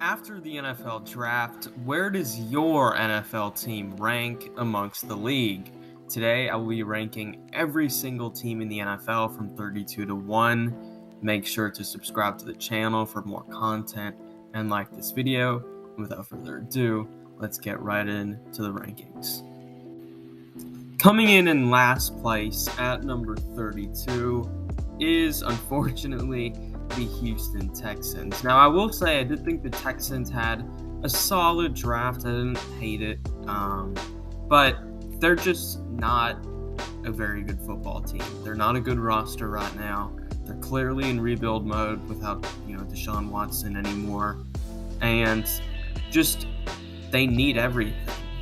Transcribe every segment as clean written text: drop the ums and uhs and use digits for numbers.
After the NFL draft, where does your NFL team rank amongst the league? Today, I will be ranking every single team in the NFL from 32 to 1. Make sure to subscribe to the channel for more content and like this video. And without further ado, let's get right into the rankings. Coming in last place at number 32 is, unfortunately, the Houston Texans. Now, I will say I did think the Texans had a solid draft. I didn't hate it, but they're just not a very good football team. They're not a good roster right now. They're clearly in rebuild mode without, Deshaun Watson anymore, and just they need everything.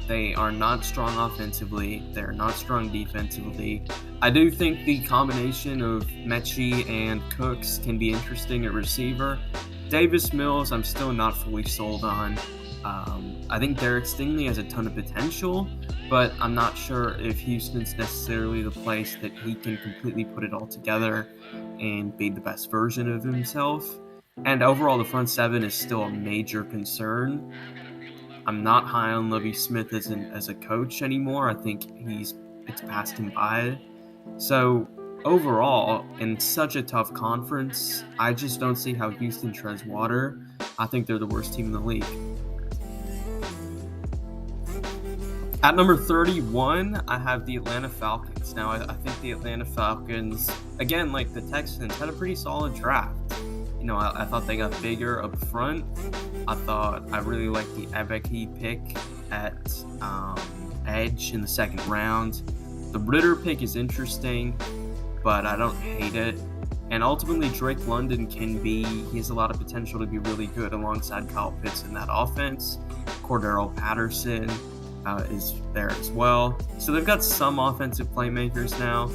They are not strong offensively. They're not strong defensively. I do think the combination of Mechie and Cooks can be interesting at receiver. Davis Mills, I'm still not fully sold on. I think Derek Stingley has a ton of potential, but I'm not sure if Houston's necessarily the place that he can completely put it all together and be the best version of himself. And overall, the front seven is still a major concern. I'm not high on Lovie Smith as a coach anymore. I think it's passed him by. So overall, in such a tough conference, I just don't see how Houston treads water. I think they're the worst team in the league. At number 31, I have the Atlanta Falcons. Now, I think the Atlanta Falcons, again, like the Texans, had a pretty solid draft. I thought they got bigger up front. I really liked the Ebeke pick at edge in the second round. The Ritter pick is interesting, but I don't hate it. And ultimately, Drake London he has a lot of potential to be really good alongside Kyle Pitts in that offense. Cordero Patterson is there as well. So they've got some offensive playmakers now.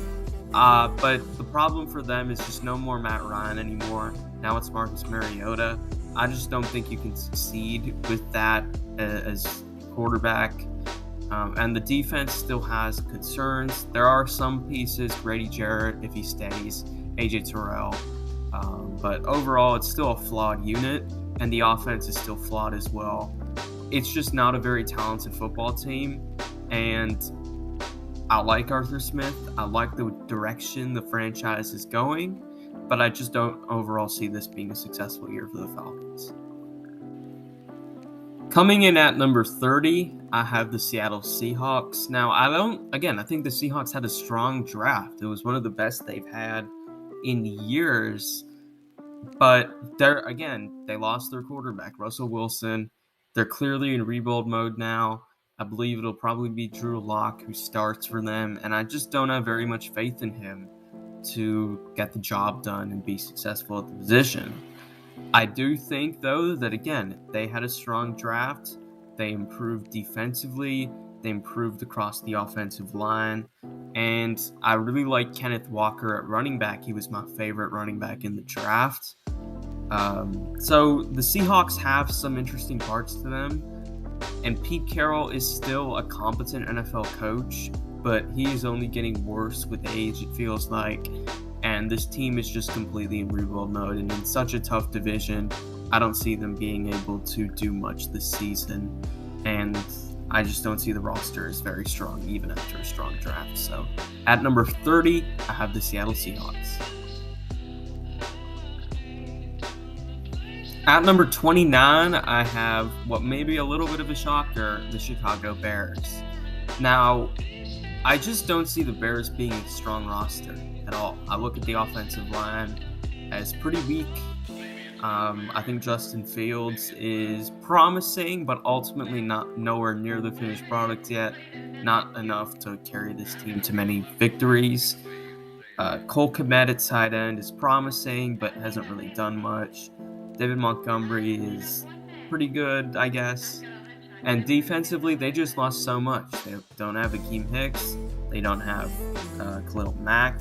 But the problem for them is just no more Matt Ryan anymore. Now it's Marcus Mariota. I just don't think you can succeed with that as quarterback. And the defense still has concerns. There are some pieces, Grady Jarrett, if he stays, AJ Terrell. But overall, it's still a flawed unit, and the offense is still flawed as well. It's just not a very talented football team. And I like Arthur Smith. I like the direction the franchise is going. But I just don't overall see this being a successful year for the Falcons. Coming in at number 30, I have the Seattle Seahawks. Now, I think the Seahawks had a strong draft. It was one of the best they've had in years. But they lost their quarterback, Russell Wilson. They're clearly in rebuild mode now. I believe it'll probably be Drew Lock who starts for them, and I just don't have very much faith in him to get the job done and be successful at the position. I do think, though, that again, they had a strong draft. They improved defensively. They improved across the offensive line. And I really like Kenneth Walker at running back. He was my favorite running back in the draft. So the Seahawks have some interesting parts to them. And Pete Carroll is still a competent NFL coach, but he is only getting worse with age, it feels like. And this team is just completely in rebuild mode. And in such a tough division, I don't see them being able to do much this season. And I just don't see the roster as very strong, even after a strong draft. So at number 30, I have the Seattle Seahawks. At number 29, I have what may be a little bit of a shocker, the Chicago Bears. Now, I just don't see the Bears being a strong roster at all. I look at the offensive line as pretty weak. I think Justin Fields is promising, but ultimately nowhere near the finished product yet. Not enough to carry this team to many victories. Cole Kmet at tight end is promising, but hasn't really done much. David Montgomery is pretty good, I guess. And defensively, they just lost so much. They don't have Akeem Hicks. They don't have Khalil Mack.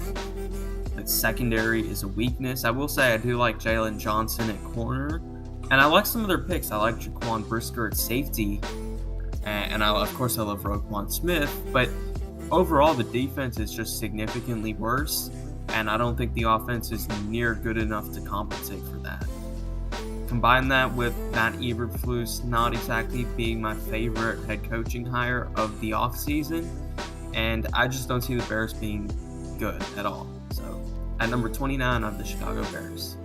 The secondary is a weakness. I will say I do like Jalen Johnson at corner. And I like some of their picks. I like Jaquan Brisker at safety. And I love Roquan Smith. But overall, the defense is just significantly worse. And I don't think the offense is near good enough to compensate for that. Combine that with Matt Eberflus not exactly being my favorite head coaching hire of the offseason, and I just don't see the Bears being good at all. So at number 29, I have the Chicago Bears.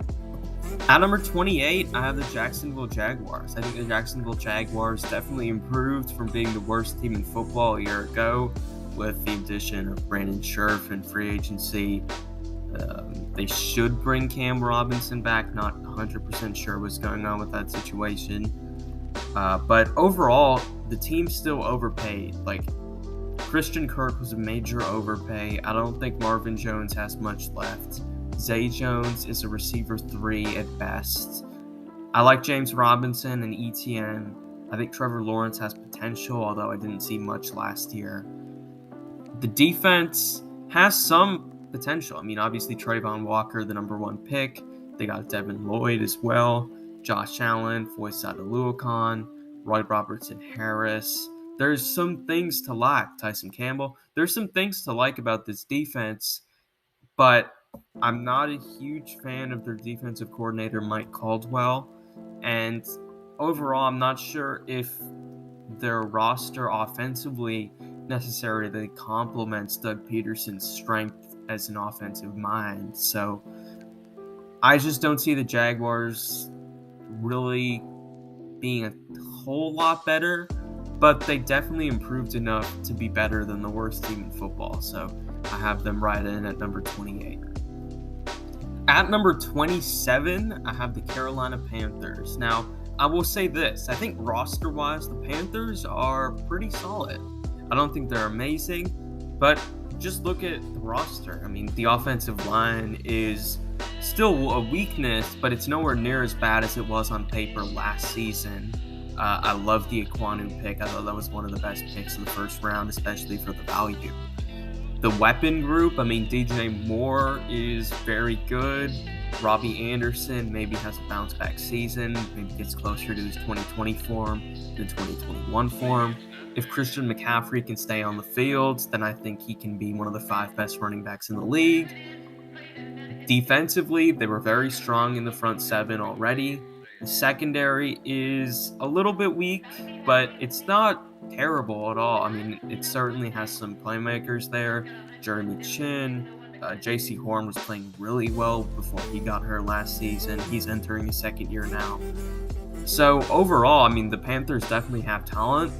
At number 28, I have the Jacksonville Jaguars. I think the Jacksonville Jaguars definitely improved from being the worst team in football a year ago with the addition of Brandon Scherff and free agency. They should bring Cam Robinson back. Not 100% sure what's going on with that situation. But overall, the team still overpaid. Like, Christian Kirk was a major overpay. I don't think Marvin Jones has much left. Zay Jones is a receiver 3 at best. I like James Robinson and ETN. I think Trevor Lawrence has potential, although I didn't see much last year. The defense has some potential. I mean, obviously Trayvon Walker, the number 1 pick. They got Devin Lloyd as well. Josh Allen, Foyesade Oluokun, Roy Robertson Harris. There's some things to like. Tyson Campbell. There's some things to like about this defense, but I'm not a huge fan of their defensive coordinator, Mike Caldwell. And overall, I'm not sure if their roster offensively necessarily complements Doug Peterson's strength as an offensive mind. So I just don't see the Jaguars really being a whole lot better, but they definitely improved enough to be better than the worst team in football. So I have them right in at number 28. At number 27, I have the Carolina Panthers. Now, I will say this. I think roster-wise, the Panthers are pretty solid. I don't think they're amazing, but just look at the roster. I mean, the offensive line is still a weakness, but it's nowhere near as bad as it was on paper last season. I love the Ekwonu pick. I thought that was one of the best picks in the first round, especially for the value. The weapon group, I mean, DJ Moore is very good. Robbie Anderson maybe has a bounce-back season, maybe gets closer to his 2020 form than 2021 form. If Christian McCaffrey can stay on the field, then I think he can be one of the 5 best running backs in the league. Defensively, they were very strong in the front 7 already. The secondary is a little bit weak, but it's not terrible at all. I mean, it certainly has some playmakers there. Jeremy Chin, J.C. Horn was playing really well before he got hurt last season. He's entering his second year now. So overall, I mean, the Panthers definitely have talent.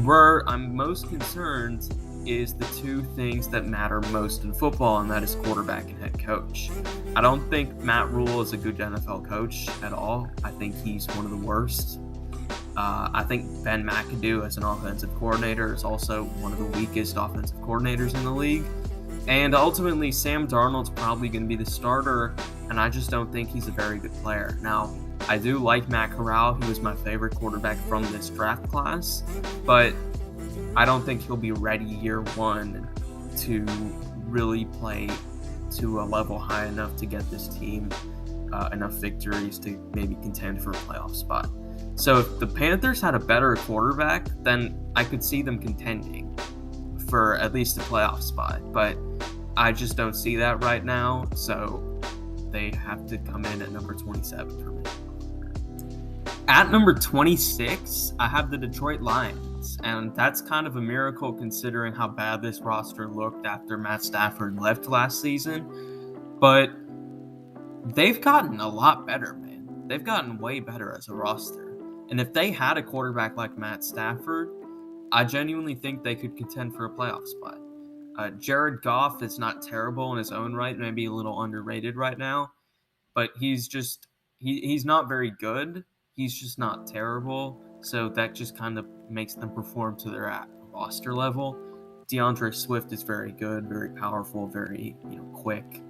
Where I'm most concerned is the 2 things that matter most in football, and that is quarterback and head coach. I don't think Matt Rule is a good NFL coach at all. I think he's one of the worst. I think Ben McAdoo as an offensive coordinator is also one of the weakest offensive coordinators in the league. And ultimately, Sam Darnold's probably going to be the starter, and I just don't think he's a very good player. Now, I do like Matt Corral, who is my favorite quarterback from this draft class, but I don't think he'll be ready year 1 to really play to a level high enough to get this team enough victories to maybe contend for a playoff spot. So if the Panthers had a better quarterback, then I could see them contending for at least a playoff spot, but I just don't see that right now, so they have to come in at number 27 for me. At number 26, I have the Detroit Lions, and that's kind of a miracle considering how bad this roster looked after Matt Stafford left last season, but they've gotten a lot better, man. They've gotten way better as a roster. And if they had a quarterback like Matt Stafford, I genuinely think they could contend for a playoff spot. Jared Goff is not terrible in his own right, maybe a little underrated right now, but he's not very good. He's just not terrible, so that just kind of makes them perform to their roster level. DeAndre Swift is very good, very powerful, very quick.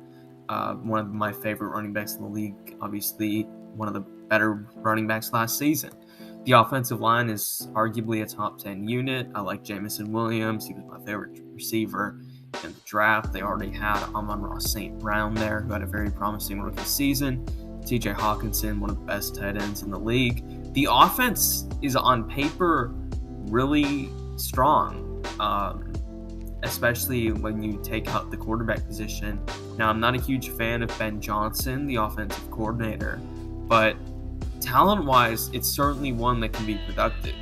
One of my favorite running backs in the league, obviously one of the better running backs last season. The offensive line is arguably a top 10 unit. I like Jamison Williams. He was my favorite receiver in the draft. They already had Amon-Ra St. Brown there, who had a very promising rookie season. TJ Hawkinson, one of the best tight ends in the league. The offense is on paper really strong, especially when you take out the quarterback position. Now, I'm not a huge fan of Ben Johnson, the offensive coordinator, but talent-wise, it's certainly one that can be productive.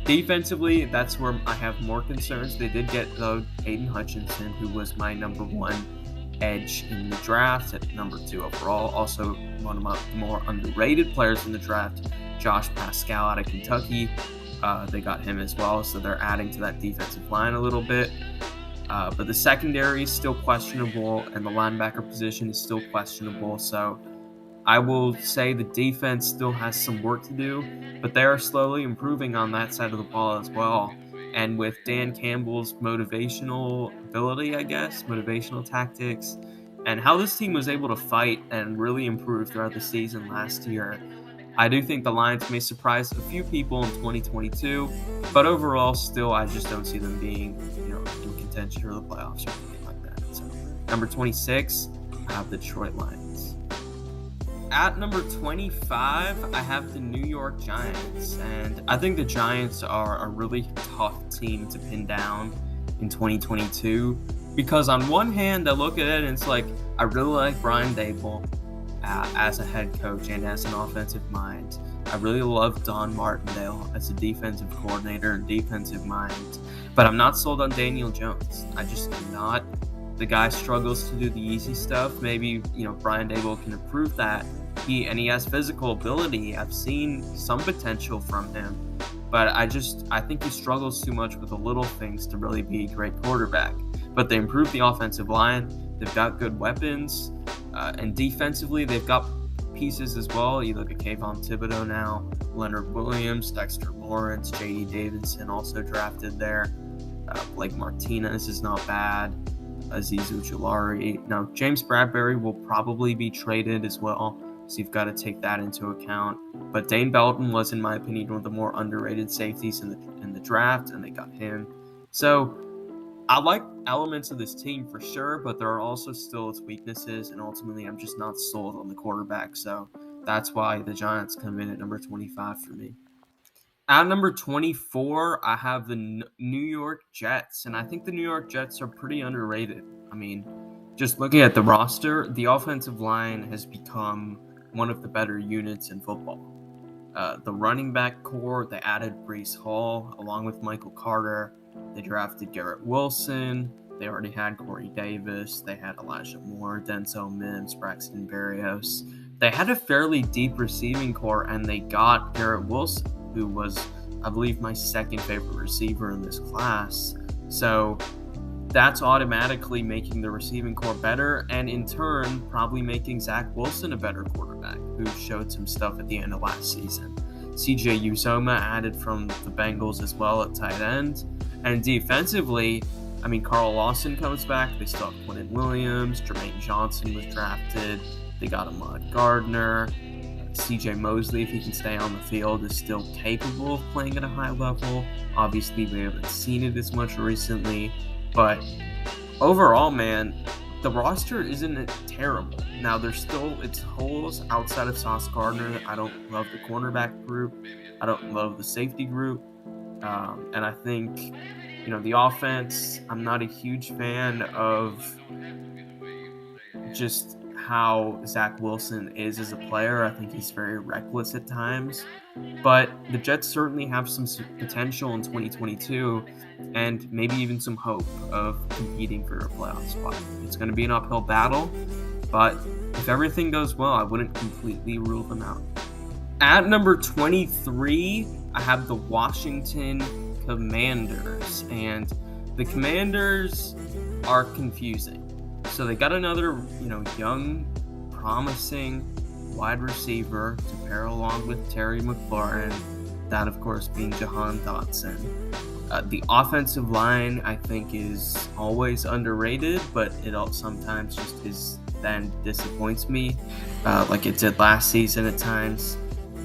Defensively, that's where I have more concerns. They did get, though, Aiden Hutchinson, who was my number one edge in the draft at number 2 overall. Also, one of my more underrated players in the draft, Josh Pascal out of Kentucky. They got him as well, so they're adding to that defensive line a little bit. But the secondary is still questionable, and the linebacker position is still questionable. So I will say the defense still has some work to do, but they are slowly improving on that side of the ball as well. And with Dan Campbell's motivational ability, motivational tactics, and how this team was able to fight and really improve throughout the season last year, I do think the Lions may surprise a few people in 2022, but overall, still, I just don't see them being, in contention for the playoffs or anything like that. So, number 26, I have the Detroit Lions. At number 25, I have the New York Giants, and I think the Giants are a really tough team to pin down in 2022 because on one hand, I look at it and it's like, I really like Brian Daboll as a head coach and as an offensive mind. I really love Don Martindale as a defensive coordinator and defensive mind, but I'm not sold on Daniel Jones. I just am not. The guy struggles to do the easy stuff. Maybe, Brian Daboll can improve that. He has physical ability. I've seen some potential from him, but I think he struggles too much with the little things to really be a great quarterback. But they improved the offensive line. They've got good weapons, and defensively they've got pieces as well. You look at Kayvon Thibodeau now, Leonard Williams, Dexter Lawrence, J.D. Davidson also drafted there. Blake Martinez is not bad. Azeez Ojulari. Now, James Bradbury will probably be traded as well, so you've got to take that into account. But Dane Belton was, in my opinion, one of the more underrated safeties in the draft, and they got him. So I like elements of this team for sure, but there are also still its weaknesses, and ultimately I'm just not sold on the quarterback. So that's why the Giants come in at number 25 for me. At number 24, I have the New York Jets, and I think the New York Jets are pretty underrated. I mean, just looking at the roster, the offensive line has become one of the better units in football. The running back core, they added Breece Hall along with Michael Carter. They drafted Garrett Wilson. They already had Corey Davis. They had Elijah Moore, Denzel Mims, Braxton Berrios. They had a fairly deep receiving core, and they got Garrett Wilson, who was, I believe, my second favorite receiver in this class. So that's automatically making the receiving core better, and in turn, probably making Zach Wilson a better quarterback, who showed some stuff at the end of last season. CJ Uzomah added from the Bengals as well at tight end. And defensively, Carl Lawson comes back. They still have Quinnen Williams. Jermaine Johnson was drafted. They got Ahmad Gardner. CJ Mosley, if he can stay on the field, is still capable of playing at a high level. Obviously, we haven't seen it as much recently. But overall, man, the roster isn't terrible. Now, there's still its holes outside of Sauce Gardner. I don't love the cornerback group. I don't love the safety group. And I think, the offense, I'm not a huge fan of just how Zach Wilson is as a player. I think he's very reckless at times. But the Jets certainly have some potential in 2022 and maybe even some hope of competing for a playoff spot. It's going to be an uphill battle, but if everything goes well, I wouldn't completely rule them out. At number 23, I have the Washington Commanders, and the Commanders are confusing. So they got another, young, promising wide receiver to pair along with Terry McLaurin, that of course being Jahan Dotson. The offensive line, I think, is always underrated, but it sometimes just then disappoints me, like it did last season at times.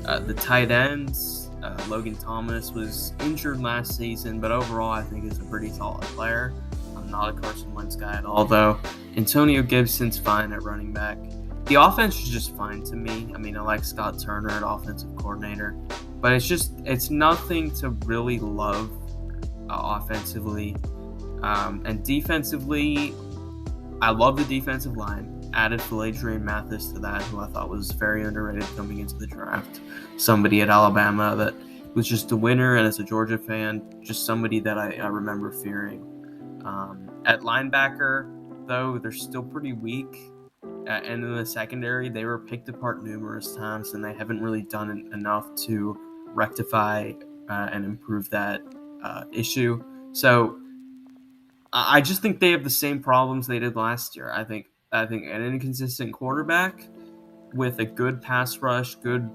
The tight ends, Logan Thomas was injured last season, but overall I think is a pretty solid player. I'm not a Carson Wentz guy at all, though. Antonio Gibson's fine at running back. The offense is just fine to me. I like Scott Turner at offensive coordinator, but it's nothing to really love offensively. And defensively, I love the defensive line. added Philodrian Mathis to that, who I thought was very underrated coming into the draft. Somebody at Alabama that was just a winner, and as a Georgia fan, just somebody that I remember fearing. At linebacker, though, they're still pretty weak. And in the secondary, they were picked apart numerous times, and they haven't really done enough to rectify and improve that issue. So I just think they have the same problems they did last year. I think an inconsistent quarterback with a good pass rush, good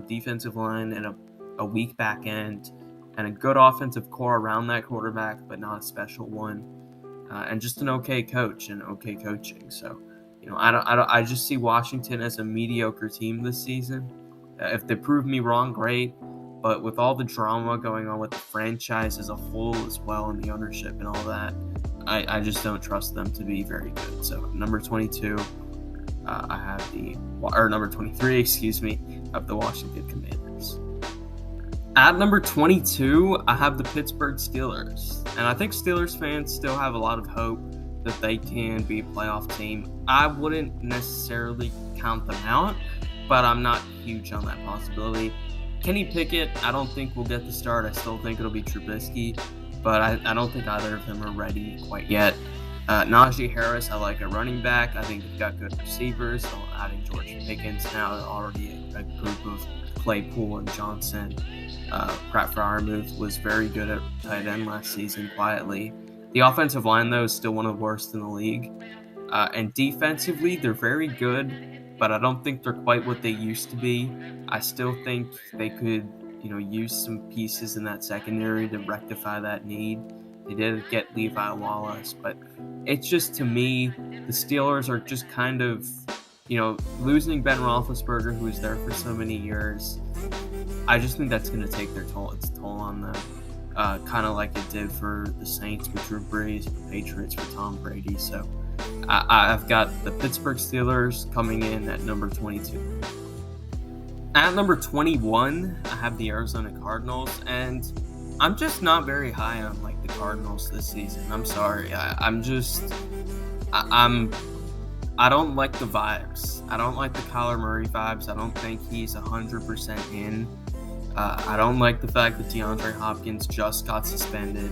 defensive line, and a weak back end, and a good offensive core around that quarterback, but not a special one, and just an okay coach and okay coaching. So, I just see Washington as a mediocre team this season. If they prove me wrong, great. But with all the drama going on with the franchise as a whole as well, and the ownership and all that, I just don't trust them to be very good. So number 22, I have number 23, excuse me, of the Washington Commanders. At number 22, I have the Pittsburgh Steelers. And I think Steelers fans still have a lot of hope that they can be a playoff team. I wouldn't necessarily count them out, but I'm not huge on that possibility. Kenny Pickett, I don't think will get the start. I still think it'll be Trubisky, but I don't think either of them are ready quite yet. Najee Harris, I like a running back. I think they've got good receivers. So adding George Pickens now, already a group of Claypool and Johnson. Pratt Freiermuth was very good at tight end last season quietly. The offensive line, though, is still one of the worst in the league. And defensively, they're very good, but I don't think they're quite what they used to be. I still think they could, use some pieces in that secondary to rectify that need. They did get Levi Wallace, but it's just, to me, the Steelers are just kind of, losing Ben Roethlisberger, who was there for so many years. I just think that's going to take its toll on them. Kind of like it did for the Saints with Drew Brees, the Patriots for Tom Brady. So I've got the Pittsburgh Steelers coming in at number 22. At number 21, I have the Arizona Cardinals, and I'm just not very high on the Cardinals this season. I'm sorry. I don't like the vibes. I don't like the Kyler Murray vibes. I don't think he's 100% in. I don't like the fact that DeAndre Hopkins just got suspended.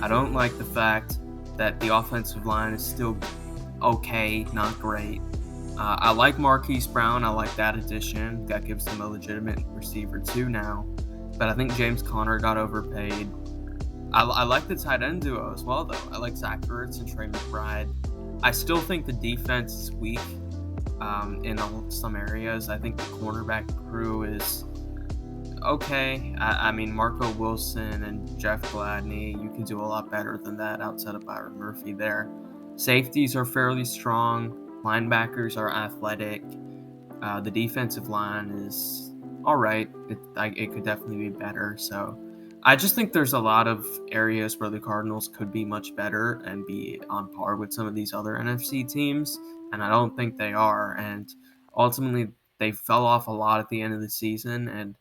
I don't like the fact that the offensive line is still okay, not great. I like Marquise Brown. I like that addition. That gives them a legitimate receiver too now. But I think James Conner got overpaid. I like the tight end duo as well, though. I like Zach Ertz and Trey McBride. I still think the defense is weak in some areas. I think the cornerback crew is okay. I mean, Marco Wilson and Jeff Gladney, you can do a lot better than that outside of Byron Murphy there. Safeties are fairly strong. Linebackers are athletic. The defensive line is all right. It could definitely be better. So I just think there's a lot of areas where the Cardinals could be much better and be on par with some of these other NFC teams, and I don't think they are. And ultimately, they fell off a lot at the end of the season, and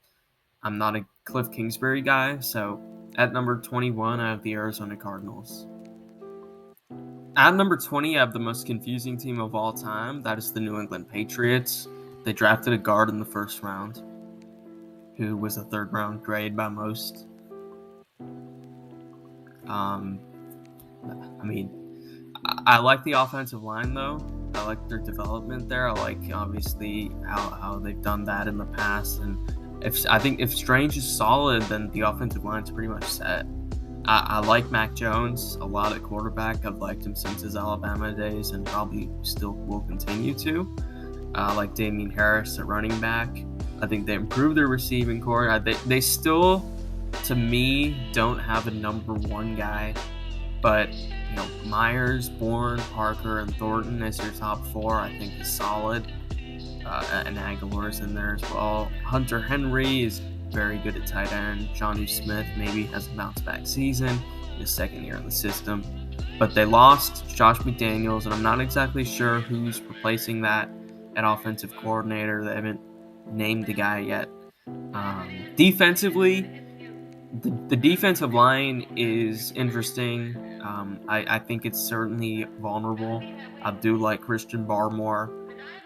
I'm not a Cliff Kingsbury guy. So at number 21, I have the Arizona Cardinals. At number 20, I have the most confusing team of all time. That is the New England Patriots. They drafted a guard in the first round, who was a third-round grade by most. I like the offensive line, though. I like their development there. I like, obviously, how they've done that in the past. And I think if Strange is solid, then the offensive line's pretty much set. I like Mac Jones a lot at quarterback. I've liked him since his Alabama days and probably still will continue to. I like Damian Harris at running back. I think they improved their receiving core. They still, to me, don't have a number one guy. But, Myers, Bourne, Parker, and Thornton as your top four, I think is solid. And Aguilar's in there as well. Hunter Henry is very good at tight end. Jonnu Smith maybe has a bounce-back season in his second year in the system. But they lost Josh McDaniels, and I'm not exactly sure who's replacing that at offensive coordinator. They haven't named the guy yet. Defensively, The defensive line is interesting. I think it's certainly vulnerable. I do like Christian Barmore.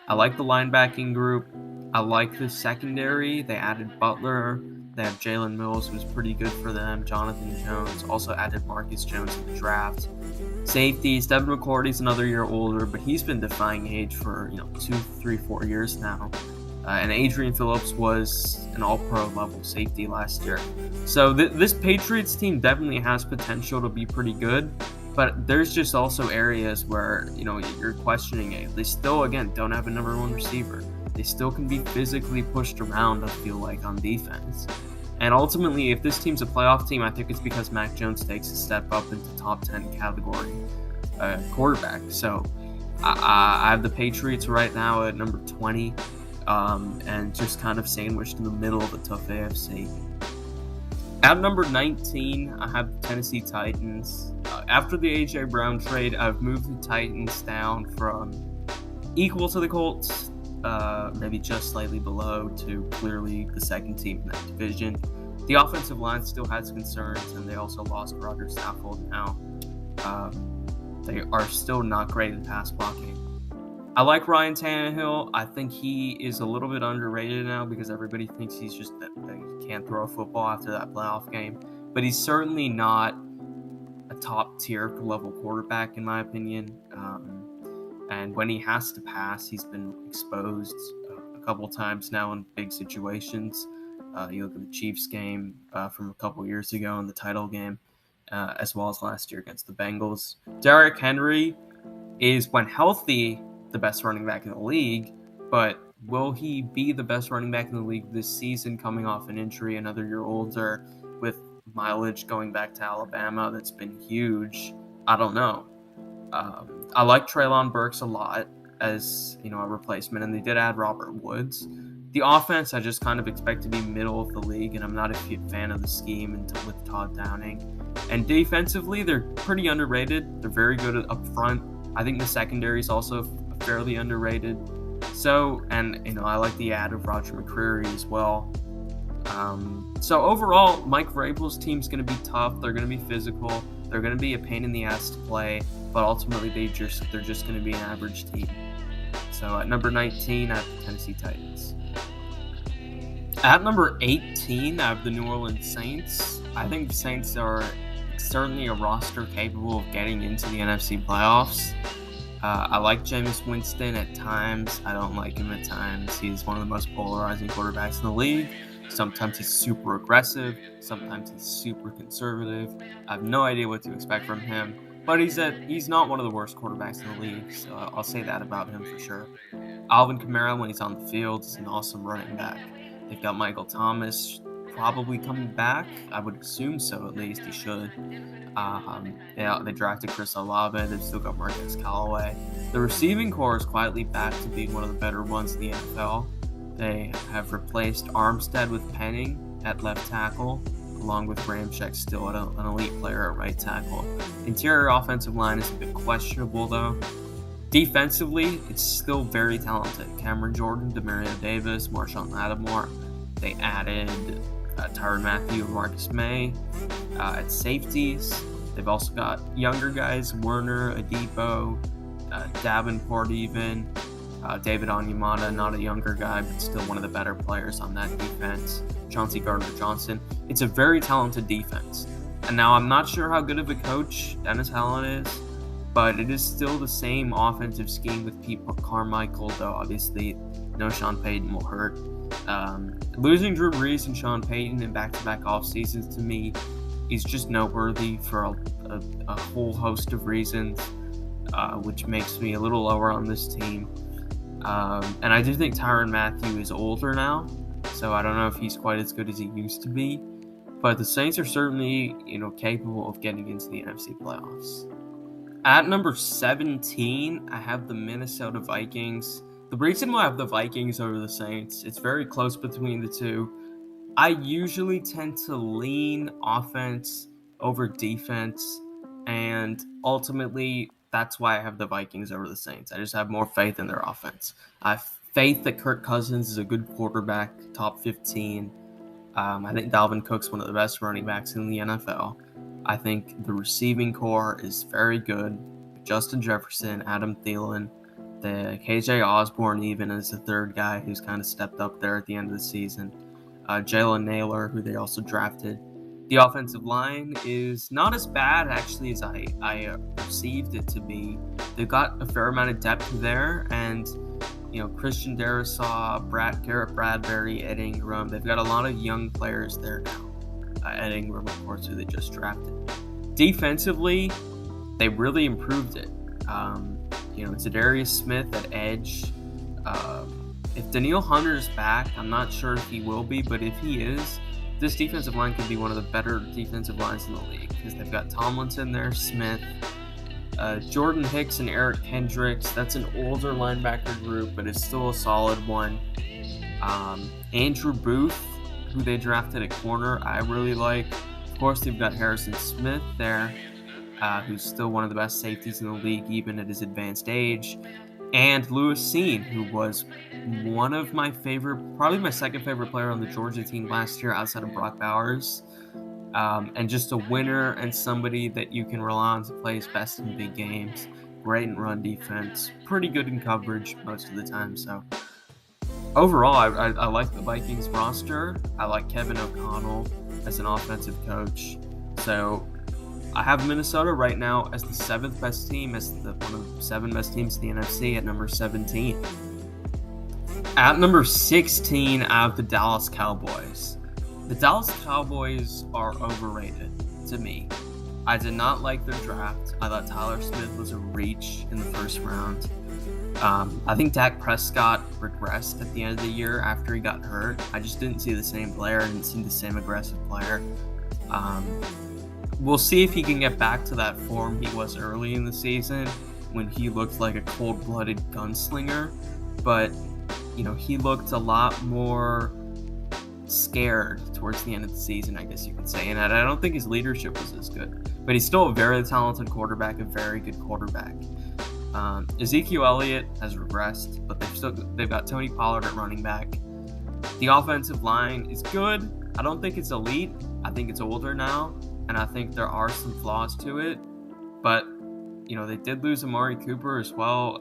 I like the linebacking group. I like the secondary. They added Butler. They have Jalen Mills, who's pretty good for them. Jonathan Jones also added Marcus Jones in the draft. Safeties, Devin McCourty's another year older, but he's been defying age for 2, 3, 4 years now. And Adrian Phillips was an all-pro level safety last year. So this Patriots team definitely has potential to be pretty good, but there's just also areas where you're questioning it. They still, again, don't have a number one receiver. They still can be physically pushed around, I feel like, on defense. And ultimately, if this team's a playoff team, I think it's because Mac Jones takes a step up into top 10 category quarterback. So I have the Patriots right now at number 20, and just kind of sandwiched in the middle of a tough AFC. At number 19, I have the Tennessee Titans. After the A.J. Brown trade, I've moved the Titans down from equal to the Colts, maybe just slightly below, to clearly the second team in that division. The offensive line still has concerns, and they also lost Roger Saffold now. They are still not great at pass blocking. I like Ryan Tannehill. I think he is a little bit underrated now because everybody thinks he's just that he can't throw a football after that playoff game. But he's certainly not a top-tier level quarterback, in my opinion. And when he has to pass, he's been exposed a couple times now in big situations. You look at the Chiefs game from a couple years ago in the title game, as well as last year against the Bengals. Derrick Henry is, when healthy, the best running back in the league, but will he be the best running back in the league this season, coming off an injury, another year older, with mileage going back to Alabama that's been huge? I don't know. I like Treylon Burks a lot as a replacement, and they did add Robert Woods. The offense, I just kind of expect to be middle of the league, and I'm not a fan of the scheme with Todd Downing. And defensively, they're pretty underrated. They're very good up front. I think the secondary is also fairly underrated. So, and I like the add of Roger McCreary as well. So overall, Mike Vrabel's team's going to be tough. They're going to be physical. They're going to be a pain in the ass to play, but ultimately they're just going to be an average team. So at number 19, I have the Tennessee Titans. At number 18, I have the New Orleans Saints. I think the Saints are certainly a roster capable of getting into the NFC playoffs. I like Jameis Winston at times. I don't like him at times. He's one of the most polarizing quarterbacks in the league. Sometimes he's super aggressive. Sometimes he's super conservative. I have no idea what to expect from him. But he's not one of the worst quarterbacks in the league, so I'll say that about him for sure. Alvin Kamara, when he's on the field, is an awesome running back. They've got Michael Thomas probably coming back. I would assume so, at least. He should. They drafted Chris Olave. They've still got Marcus Callaway. The receiving core is quietly back to being one of the better ones in the NFL. They have replaced Armstead with Penning at left tackle, along with Ramczyk still at an elite player at right tackle. Interior offensive line is a bit questionable, though. Defensively, it's still very talented. Cameron Jordan, Demario Davis, Marshawn Lattimore. They added Tyrann Mathieu and Marcus May at safeties. They've also got younger guys, Werner, Adipo, Davenport even. David Onyemata, not a younger guy, but still one of the better players on that defense. Chauncey Gardner-Johnson. It's a very talented defense. And now I'm not sure how good of a coach Dennis Allen is, but it is still the same offensive scheme with Pete Carmichael, though obviously no Sean Payton will hurt. Losing Drew Brees and Sean Payton in back-to-back off seasons, to me, is just noteworthy for a whole host of reasons, which makes me a little lower on this team. And I do think Tyrann Mathieu is older now, so I don't know if he's quite as good as he used to be. But the Saints are certainly, capable of getting into the NFC playoffs. At number 17, I have the Minnesota Vikings. The reason why I have the Vikings over the Saints, it's very close between the two. I usually tend to lean offense over defense, and ultimately that's why I have the Vikings over the Saints. I just have more faith in their offense. I have faith that Kirk Cousins is a good quarterback, top 15. I think Dalvin Cook's one of the best running backs in the NFL. I think the receiving core is very good. Justin Jefferson, Adam Thielen, the KJ Osborne even is the third guy who's kind of stepped up there at the end of the season. Jalen Naylor, who they also drafted. The offensive line is not as bad, actually, as I perceived it to be. They've got a fair amount of depth there, and Christian Darrisaw, Garrett Bradbury, Ed Ingram. They've got a lot of young players there now. Ed Ingram, of course, who they just drafted. Defensively, they really improved it. Zadarius Smith at edge. If Danielle Hunter's back, I'm not sure if he will be, but if he is, this defensive line could be one of the better defensive lines in the league because they've got Tomlinson there, Smith, Jordan Hicks and Eric Kendricks. That's an older linebacker group, but it's still a solid one. Andrew Booth, who they drafted at corner, I really like. Of course, they've got Harrison Smith there, who's still one of the best safeties in the league, even at his advanced age. And Lewis Cine, who was one of my favorite, probably my second favorite player on the Georgia team last year outside of Brock Bowers. And just a winner and somebody that you can rely on to play his best in big games. Great in run defense, pretty good in coverage most of the time. So overall, I like the Vikings roster. I like Kevin O'Connell as an offensive coach. So I have Minnesota right now as the seventh best team, as one of the seven best teams in the NFC at number 17. At number 16, I have the Dallas Cowboys. The Dallas Cowboys are overrated to me. I did not like their draft. I thought Tyler Smith was a reach in the first round. I think Dak Prescott regressed at the end of the year after he got hurt. I just didn't see the same player. I didn't see the same aggressive player. We'll see if he can get back to that form he was early in the season when he looked like a cold-blooded gunslinger. But, he looked a lot more scared towards the end of the season, I guess you could say. And I don't think his leadership was as good. But he's still a very talented quarterback, a very good quarterback. Ezekiel Elliott has regressed, but they've got Tony Pollard at running back. The offensive line is good. I don't think it's elite. I think it's older now, and I think there are some flaws to it. But they did lose Amari Cooper as well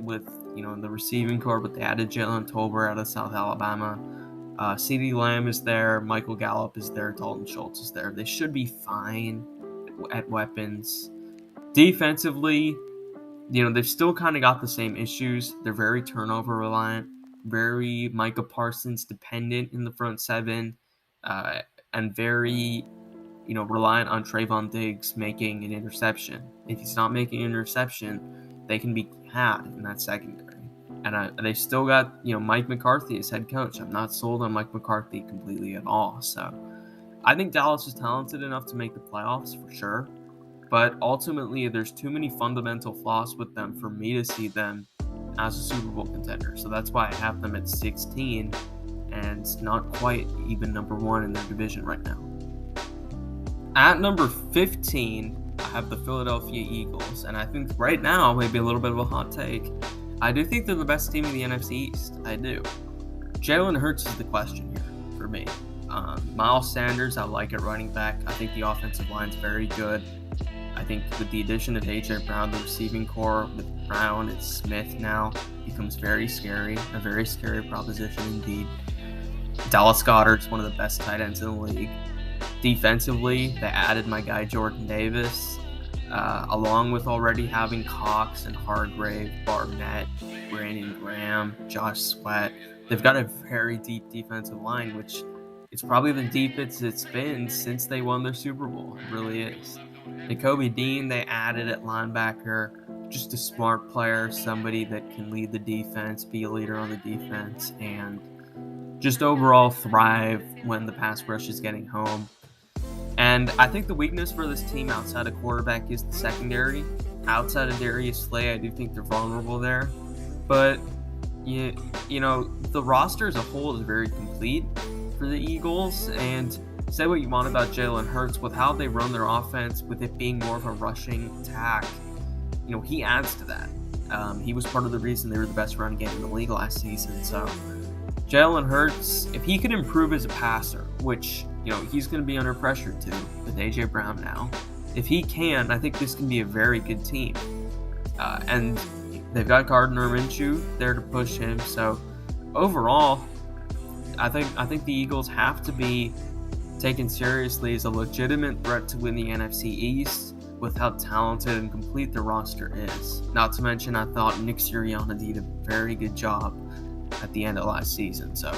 with the receiving core, but they added Jalen Tolbert out of South Alabama. CeeDee Lamb is there, Michael Gallup is there, Dalton Schultz is there. They should be fine at weapons. Defensively, they've still kind of got the same issues. They're very turnover reliant, very Micah Parsons dependent in the front seven, and very, reliant on Trayvon Diggs making an interception. If he's not making an interception, they can be had in that secondary. And they still got, Mike McCarthy as head coach. I'm not sold on Mike McCarthy completely at all. So I think Dallas is talented enough to make the playoffs for sure. But ultimately, there's too many fundamental flaws with them for me to see them as a Super Bowl contender. So that's why I have them at 16 and not quite even number 1 in their division right now. At number 15, I have the Philadelphia Eagles. And I think right now, maybe a little bit of a hot take, I do think they're the best team in the NFC East. I do. Jalen Hurts is the question here for me. Miles Sanders, I like at running back. I think the offensive line's very good. I think with the addition of A.J. Brown, the receiving core with Brown and Smith now becomes very scary, a very scary proposition indeed. Dallas Goedert's one of the best tight ends in the league. Defensively, they added my guy Jordan Davis, along with already having Cox and Hargrave, Barnett, Brandon Graham, Josh Sweat. They've got a very deep defensive line, which it's probably the deepest it's been since they won their Super Bowl. It really is. Nakobe Dean, they added at linebacker, just a smart player, somebody that can lead the defense, be a leader on the defense, and just overall thrive when the pass rush is getting home. And I think the weakness for this team outside of quarterback is the secondary. Outside of Darius Slay, I do think they're vulnerable there. But, the roster as a whole is very complete for the Eagles. And say what you want about Jalen Hurts, with how they run their offense, with it being more of a rushing attack, he adds to that. He was part of the reason they were the best run game in the league last season. So Jalen Hurts, if he could improve as a passer, which, he's going to be under pressure too with A.J. Brown now. If he can, I think this can be a very good team. And they've got Gardner Minshew there to push him. So overall, I think the Eagles have to be taken seriously as a legitimate threat to win the NFC East with how talented and complete the roster is. Not to mention, I thought Nick Sirianni did a very good job at the end of last season. So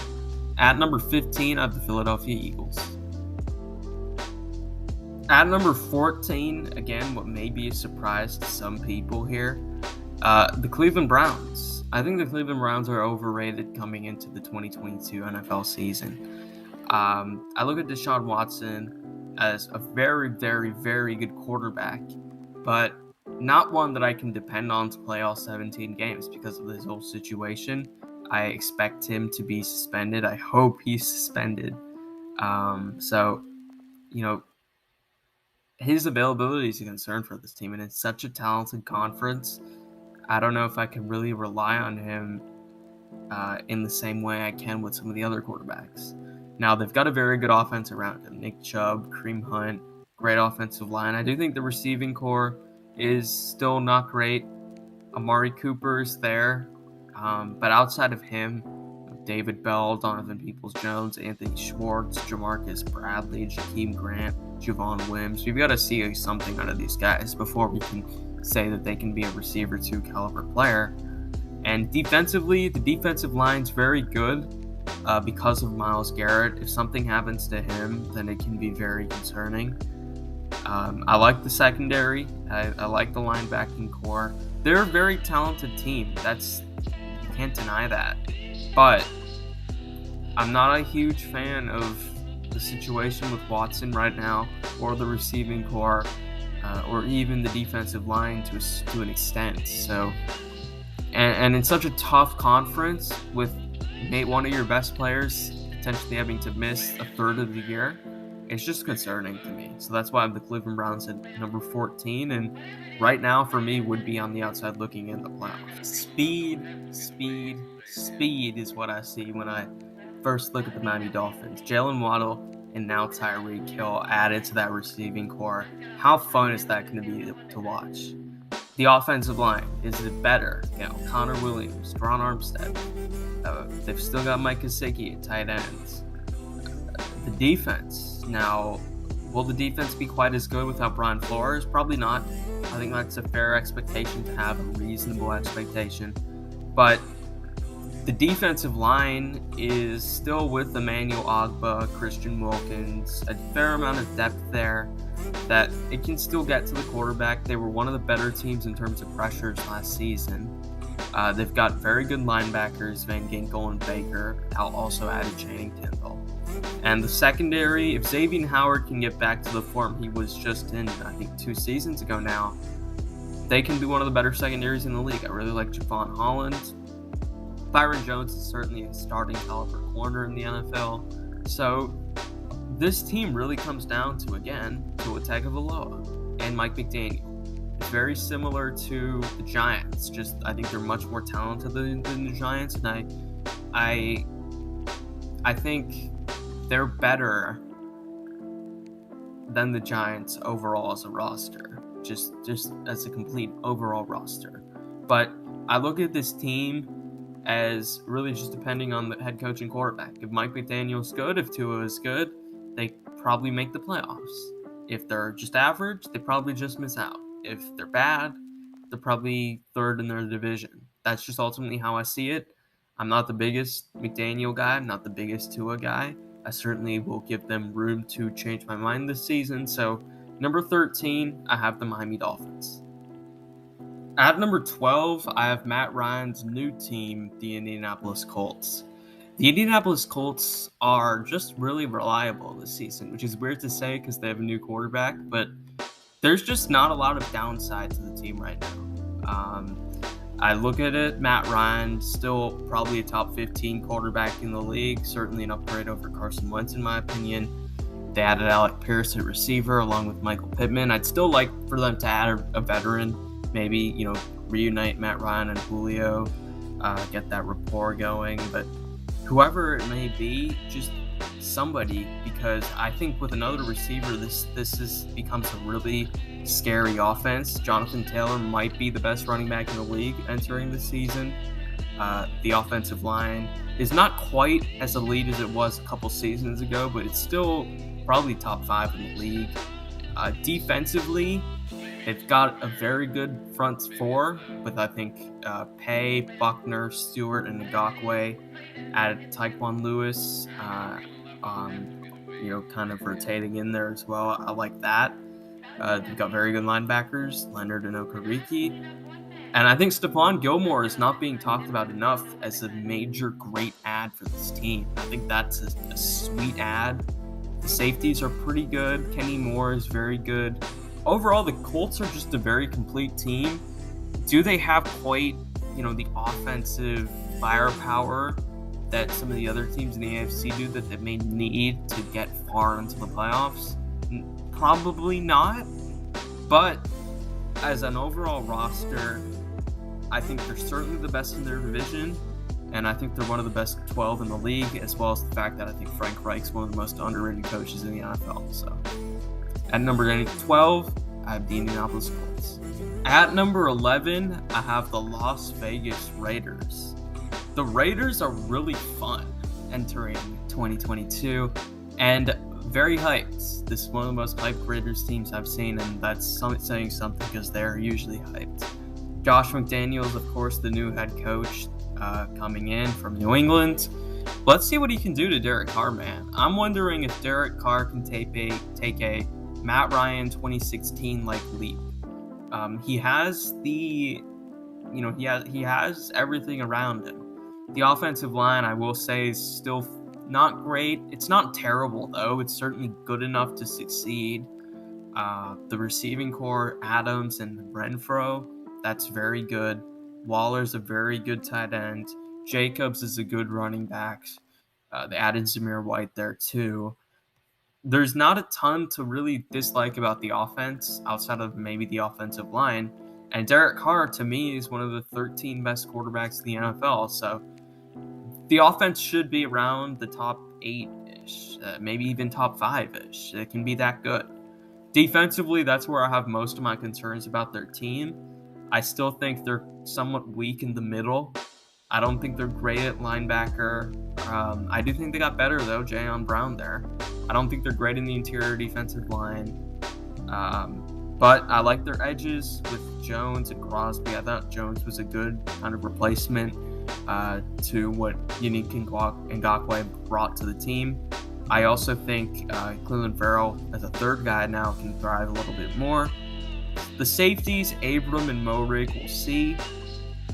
at number 15, I have the Philadelphia Eagles. At number 14, again, what may be a surprise to some people here, the Cleveland Browns. I think the Cleveland Browns are overrated coming into the 2022 NFL season. I look at Deshaun Watson as a very, very, very good quarterback, but not one that I can depend on to play all 17 games because of this whole situation. I expect him to be suspended. I hope he's suspended. His availability is a concern for this team, and it's such a talented conference. I don't know if I can really rely on him in the same way I can with some of the other quarterbacks. Now, they've got a very good offense around him. Nick Chubb, Kareem Hunt, great offensive line. I do think the receiving core is still not great. Amari Cooper is there. But outside of him, David Bell, Donovan Peoples-Jones, Anthony Schwartz, Jamarcus Bradley, Jakeem Grant, Javon Wims. We've got to see something out of these guys before we can say that they can be a receiver 2 caliber player. And defensively, the defensive line's very good because of Myles Garrett. If something happens to him, then it can be very concerning. I like the secondary. I like the linebacking core. They're a very talented team. You can't deny that. But I'm not a huge fan of the situation with Watson right now, or the receiving core, or even the defensive line to an extent. So, and in such a tough conference with one of your best players potentially having to miss a third of the year, it's just concerning to me. So that's why I have the Cleveland Browns at number 14, and right now for me would be on the outside looking in the playoffs. Speed is what I see when I first look at the Miami Dolphins. Jalen Waddle and now Tyreek Hill added to that receiving core. How fun is that going to be to watch? The offensive line, is it better? Connor Williams, Ron Armstead. They've still got Mike Gesicki at tight ends. The defense. Now, will the defense be quite as good without Brian Flores? Probably not. I think that's a fair expectation to have, a reasonable expectation. But the defensive line is still with Emmanuel Ogbah, Christian Wilkins, a fair amount of depth there that it can still get to the quarterback. They were one of the better teams in terms of pressures last season. They've got very good linebackers, Van Ginkel and Baker. Also added Channing Tindall. And the secondary, if Xavier Howard can get back to the form he was just in, I think 2 seasons ago now, they can be one of the better secondaries in the league. I really like Javon Holland. Byron Jones is certainly a starting caliber corner in the NFL. So this team really comes down to, again, Tua Tagovailoa and Mike McDaniel. It's very similar to the Giants. Just I think they're much more talented than the Giants, and I think they're better than the Giants overall as a roster, just as a complete overall roster. But I look at this team as really just depending on the head coach and quarterback. If Mike McDaniel's good, if Tua is good, they probably make the playoffs. If they're just average, they probably just miss out. If they're bad, they're probably third in their division. That's just ultimately how I see it. I'm not the biggest McDaniel guy. I'm not the biggest Tua guy. I certainly will give them room to change my mind this season. So, number 13, I have the Miami Dolphins. At number 12, I have Matt Ryan's new team, the Indianapolis Colts. The Indianapolis Colts are just really reliable this season, which is weird to say because they have a new quarterback, but there's just not a lot of downside to the team right now. I look at it, Matt Ryan, still probably a top 15 quarterback in the league, certainly an upgrade over Carson Wentz in my opinion. They added Alec Pierce at receiver along with Michael Pittman. I'd still like for them to add a veteran, maybe, reunite Matt Ryan and Julio, get that rapport going. But whoever it may be, just somebody, because I think with another receiver, becomes a really scary offense. Jonathan Taylor might be the best running back in the league entering the season. The offensive line is not quite as elite as it was a couple seasons ago, but it's still probably top 5 in the league. Defensively, they've got a very good front 4 with, I think, Pay, Buckner, Stewart, and Ngakoue. Added Tyquan Lewis, kind of rotating in there as well. I like that. They've got very good linebackers, Leonard and Okereke. And I think Stephon Gilmore is not being talked about enough as a major great add for this team. I think that's a sweet add. The safeties are pretty good. Kenny Moore is very good. Overall, the Colts are just a very complete team. Do they have quite, the offensive firepower that some of the other teams in the AFC do that they may need to get far into the playoffs? Probably not. But as an overall roster, I think they're certainly the best in their division, and I think they're one of the best 12 in the league, as well as the fact that I think Frank Reich's one of the most underrated coaches in the NFL. So, at number 12, I have the Indianapolis Colts. At number 11, I have the Las Vegas Raiders. The Raiders are really fun entering 2022, and very hyped. This is one of the most hyped Raiders teams I've seen, and that's saying something because they're usually hyped. Josh McDaniels, of course, the new head coach coming in from New England. Let's see what he can do to Derek Carr, man. I'm wondering if Derek Carr can take a Matt Ryan 2016-like leap. He has he has everything around him. The offensive line, I will say, is still not great. It's not terrible, though. It's certainly good enough to succeed. The receiving core, Adams and Renfro, that's very good. Waller's a very good tight end. Jacobs is a good running back. They added Zamir White there, too. There's not a ton to really dislike about the offense outside of maybe the offensive line. And Derek Carr, to me, is one of the 13 best quarterbacks in the NFL. So the offense should be around the top 8-ish, maybe even top 5-ish. It can be that good. Defensively, that's where I have most of my concerns about their team. I still think they're somewhat weak in the middle. I don't think they're great at linebacker. I do think they got better, though, Jayon Brown there. I don't think they're great in the interior defensive line. But I like their edges with Jones and Crosby. I thought Jones was a good kind of replacement to what Yannick Ngakoue brought to the team. I also think Cleveland Farrell, as a third guy now, can thrive a little bit more. The safeties, Abram and Moehrig, we'll see.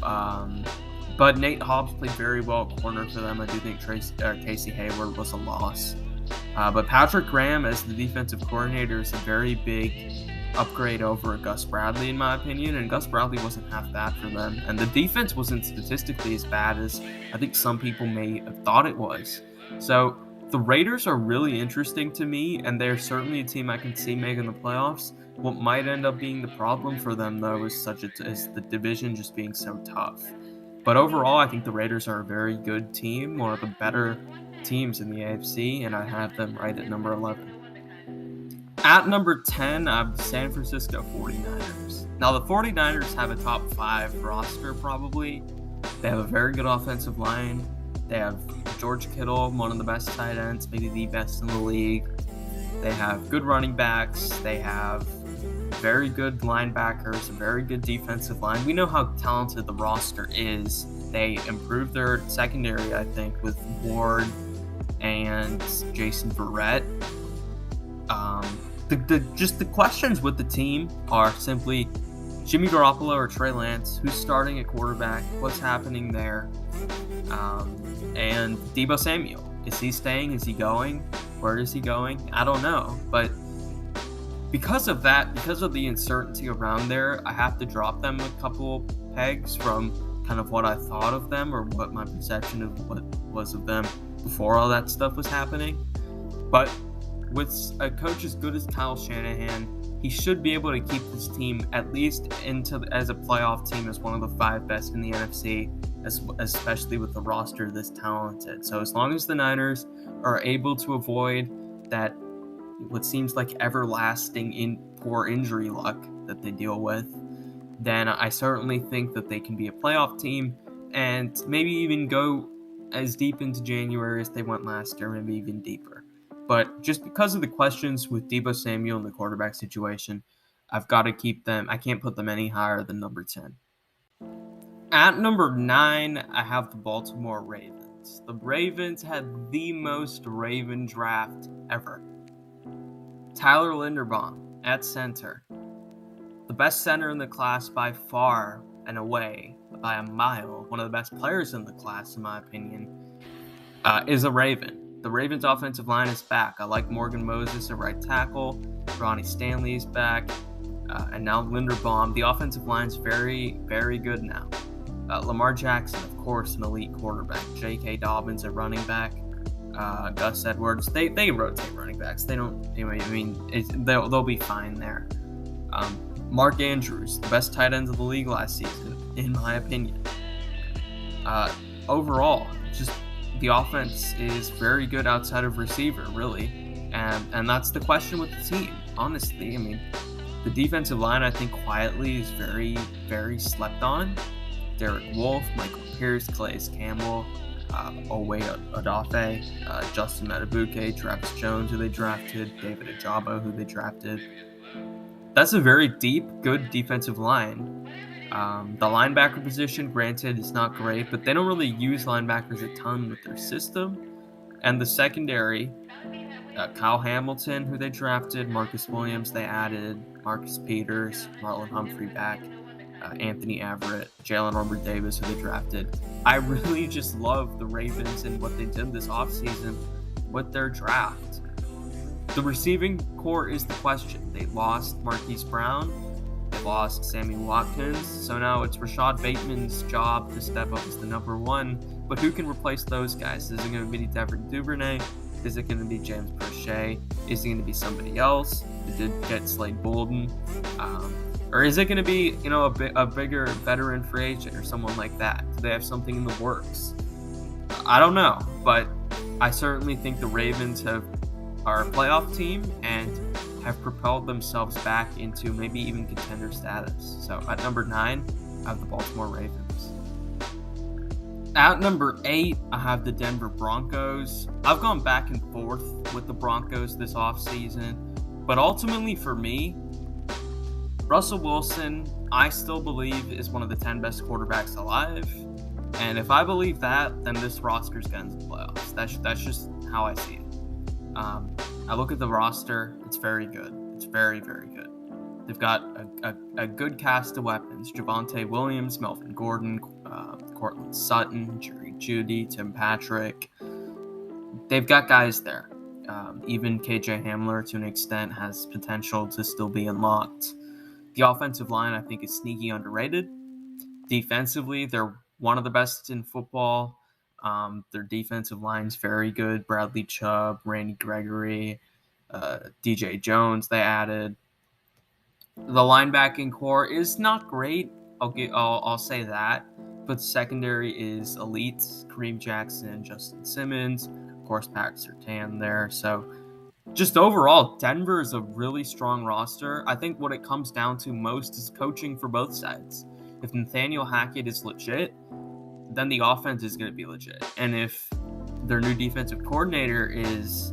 But Nate Hobbs played very well at corner for them. I do think Casey Hayward was a loss. But Patrick Graham as the defensive coordinator is a very big upgrade over Gus Bradley, in my opinion. And Gus Bradley wasn't half bad for them. And the defense wasn't statistically as bad as I think some people may have thought it was. So the Raiders are really interesting to me, and they're certainly a team I can see making the playoffs. What might end up being the problem for them, though, is the division just being so tough. But overall, I think the Raiders are a very good team, one of the better teams in the AFC, and I have them right at number 11. At number 10, I have the San Francisco 49ers. Now, the 49ers have a top 5 roster, probably. They have a very good offensive line. They have George Kittle, one of the best tight ends, maybe the best in the league. They have good running backs. They have very good linebackers, a very good defensive line. We know how talented the roster is. They improved their secondary, I think, with Ward and Jason Verrett. The questions with the team are simply Jimmy Garoppolo or Trey Lance, who's starting at quarterback, what's happening there, and Deebo Samuel. Is he staying? Is he going? Where is he going? I don't know, but because of the uncertainty around there, I have to drop them a couple pegs from kind of what I thought of them or what my perception of what was of them before all that stuff was happening. But with a coach as good as Kyle Shanahan, he should be able to keep this team at least as a playoff team as one of the 5 best in the NFC. especially with the roster this talented. So as long as the Niners are able to avoid that, what seems like everlasting poor injury luck that they deal with, then I certainly think that they can be a playoff team and maybe even go as deep into January as they went last year, maybe even deeper. But just because of the questions with Deebo Samuel and the quarterback situation, I've got to keep them. I can't put them any higher than number 10. At number 9, I have the Baltimore Ravens. The Ravens had the most Raven draft ever. Tyler Linderbaum at center. The best center in the class by far and away, by a mile, one of the best players in the class, in my opinion, is a Raven. The Ravens' offensive line is back. I like Morgan Moses at right tackle. Ronnie Stanley is back. And now Linderbaum. The offensive line is very, very good now. Lamar Jackson, of course, an elite quarterback. J.K. Dobbins at running back. Gus Edwards. They rotate running backs. They don't. Anyway, I mean, they'll be fine there. Mark Andrews, the best tight end of the league last season, in my opinion. Overall, just the offense is very good outside of receiver, really. And that's the question with the team, honestly. I mean, the defensive line, I think, quietly is very, very slept on. Derek Wolfe, Michael Pierce, Calais Campbell, Owe Odafe, Justin Matabuke, Travis Jones, who they drafted, David Ajabo, who they drafted. That's a very deep, good defensive line. The linebacker position, granted, is not great, but they don't really use linebackers a ton with their system. And the secondary, Kyle Hamilton, who they drafted, Marcus Williams they added, Marcus Peters, Marlon Humphrey back, Anthony Everett, Jalen Armour-Davis, who they drafted. I really just love the Ravens and what they did this offseason with their draft. The receiving core is the question. They lost Marquise Brown. They lost Sammy Watkins. So now it's Rashad Bateman's job to step up as the number 1. But who can replace those guys? Is it going to be Devin Duvernay? Is it going to be James Prochet? Is it going to be somebody else? They did get Slade Bolden. Or is it going to be, a bigger veteran free agent or someone like that? Do they have something in the works? I don't know. But I certainly think the Ravens are a playoff team and have propelled themselves back into maybe even contender status. So at number 9, I have the Baltimore Ravens. At number 8, I have the Denver Broncos. I've gone back and forth with the Broncos this offseason, but ultimately for me, Russell Wilson, I still believe, is one of the 10 best quarterbacks alive. And if I believe that, then this roster's getting to the playoffs. That's just how I see it. I look at the roster, it's very good. It's very, very good. They've got a good cast of weapons. Javonte Williams, Melvin Gordon, Courtland Sutton, Jerry Jeudy, Tim Patrick. They've got guys there. Even KJ Hamler, to an extent, has potential to still be unlocked. The offensive line, I think, is sneaky underrated. Defensively, they're one of the best in football. Their defensive line's very good. Bradley Chubb, Randy Gregory, DJ Jones they added. The linebacking core is not great. I'll say that. But the secondary is elite. Kareem Jackson, Justin Simmons, of course, Patrick Surtain there. So just overall, Denver is a really strong roster. I think what it comes down to most is coaching for both sides. If Nathaniel Hackett is legit, then the offense is going to be legit. And if their new defensive coordinator is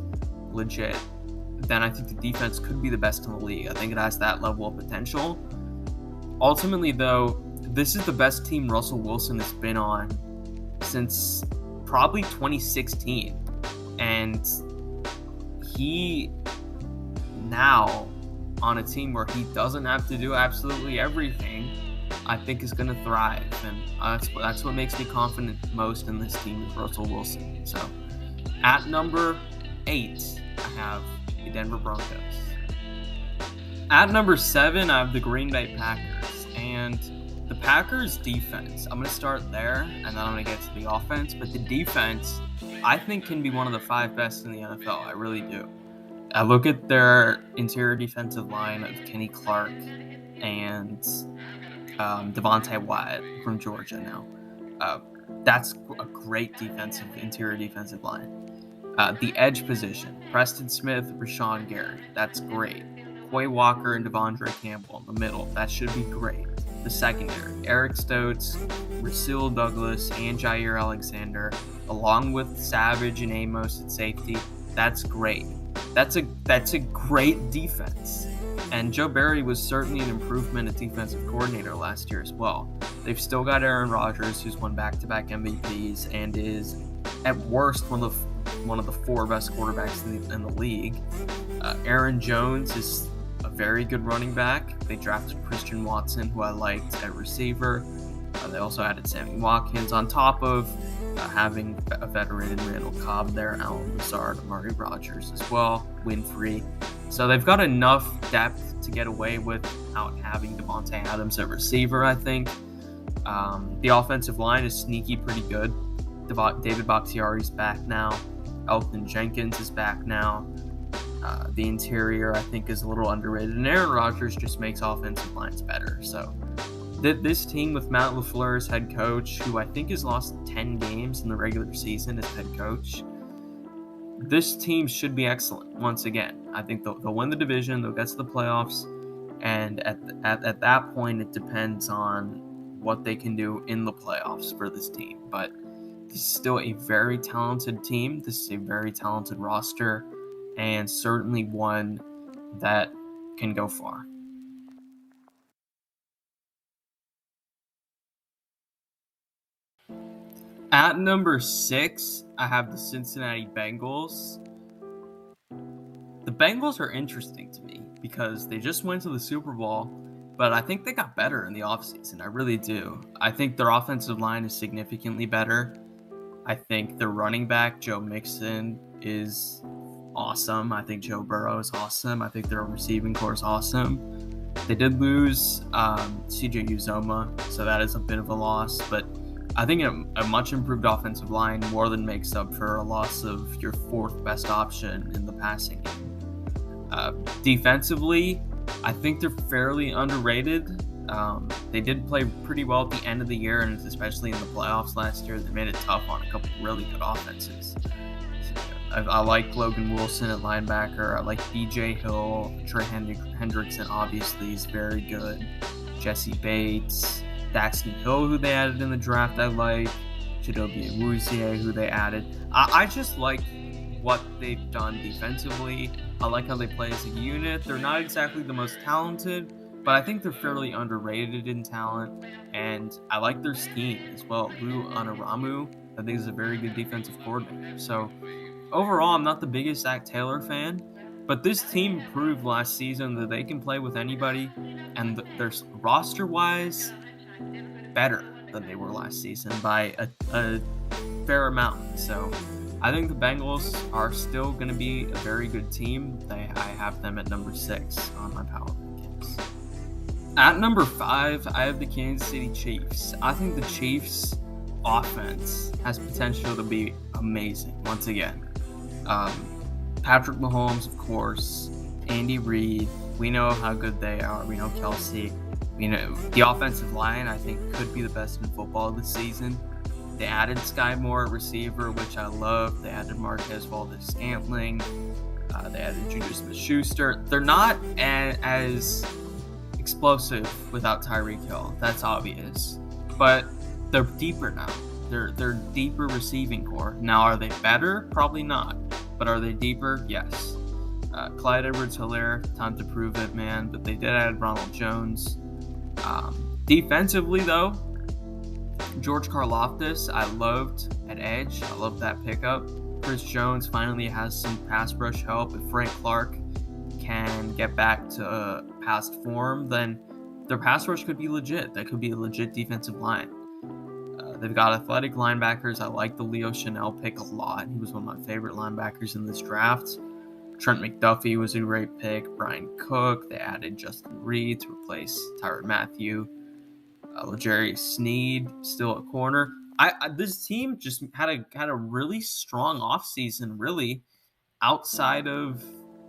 legit, then I think the defense could be the best in the league. I think it has that level of potential. Ultimately, though, this is the best team Russell Wilson has been on since probably 2016. And he now, on a team where he doesn't have to do absolutely everything, I think is going to thrive. And that's what makes me confident most in this team is Russell Wilson. So at number 8, I have the Denver Broncos. At number 7, I have the Green Bay Packers. And the Packers defense, I'm going to start there, and then I'm going to get to the offense. But the defense, I think, can be one of the 5 best in the NFL. I really do. I look at their interior defensive line of Kenny Clark and Devontae Wyatt from Georgia now. That's a great interior defensive line. The edge position, Preston Smith, Rashawn Gary. That's great. Quay Walker and Devondre Campbell in the middle. That should be great. The secondary, Eric Stokes, Rasul Douglas, and Jair Alexander, along with Savage and Amos at safety. That's great. That's a great defense. And Joe Barry was certainly an improvement at defensive coordinator last year as well. They've still got Aaron Rodgers, who's won back-to-back MVPs and is, at worst, one of the four best quarterbacks in the league. Aaron Jones is a very good running back. They drafted Christian Watson, who I liked at receiver. They also added Sammy Watkins on top of having a veteran in Randall Cobb there, Alan Lazard, Amari Rodgers as well, Winfrey. So they've got enough depth to get away without having Devontae Adams at receiver, I think. The offensive line is sneaky pretty good. David Bakhtiari's back now. Elton Jenkins is back now. The interior, I think, is a little underrated. And Aaron Rodgers just makes offensive lines better. So this team with Matt LaFleur as head coach, who I think has lost 10 games in the regular season as head coach, this team should be excellent once again. I think they'll win the division, they'll get to the playoffs, and at that point, it depends on what they can do in the playoffs for this team. But this is still a very talented team. This is a very talented roster, and certainly one that can go far. At number 6, I have the Cincinnati Bengals. The Bengals are interesting to me because they just went to the Super Bowl, but I think they got better in the offseason. I really do. I think their offensive line is significantly better. I think their running back, Joe Mixon, is awesome. I think Joe Burrow is awesome. I think their receiving core is awesome. They did lose CJ Uzomah, so that is a bit of a loss, but I think a much improved offensive line more than makes up for a loss of your fourth best option in the passing game. Defensively, I think they're fairly underrated. They did play pretty well at the end of the year, and especially in the playoffs last year. They made it tough on a couple really good offenses. I like Logan Wilson at linebacker. I like B.J. Hill. Trey Hendrickson obviously is very good. Jesse Bates. Daxton Hill, who they added in the draft, I like. Chidobe Awuzie, who they added. I just like what they've done defensively. I like how they play as a unit. They're not exactly the most talented, but I think they're fairly underrated in talent, and I like their scheme as well. Lou Anarumo, I think, is a very good defensive coordinator. So overall, I'm not the biggest Zach Taylor fan, but this team proved last season that they can play with anybody, and they're roster-wise better than they were last season by a fair amount. So I think the Bengals are still going to be a very good team. I have them at number 6 on my power rankings. At number 5, I have the Kansas City Chiefs. I think the Chiefs' offense has potential to be amazing once again. Patrick Mahomes, of course, Andy Reid. We know how good they are. We know Kelsey. The offensive line, I think, could be the best in football this season. They added Sky Moore at receiver, which I love. They added Marquez Valdes-Scantling. They added Juju Smith-Schuster. They're not as explosive without Tyreek Hill. That's obvious. But they're deeper now. They're deeper receiving core. Now, are they better? Probably not. But are they deeper? Yes. Clyde Edwards-Helaire, time to prove it, man. But they did add Ronald Jones. Defensively, though, George Karlaftis, I loved at edge. I loved that pickup. Chris Jones finally has some pass rush help. If Frank Clark can get back to past form, then their pass rush could be legit. That could be a legit defensive line. They've got athletic linebackers. I like the Leo Chanel pick a lot. He was one of my favorite linebackers in this draft. Trent McDuffie was a great pick. Brian Cook. They added Justin Reed to replace Tyrann Mathieu. L'Jarius Sneed still at corner. This team just had a really strong offseason, really, outside of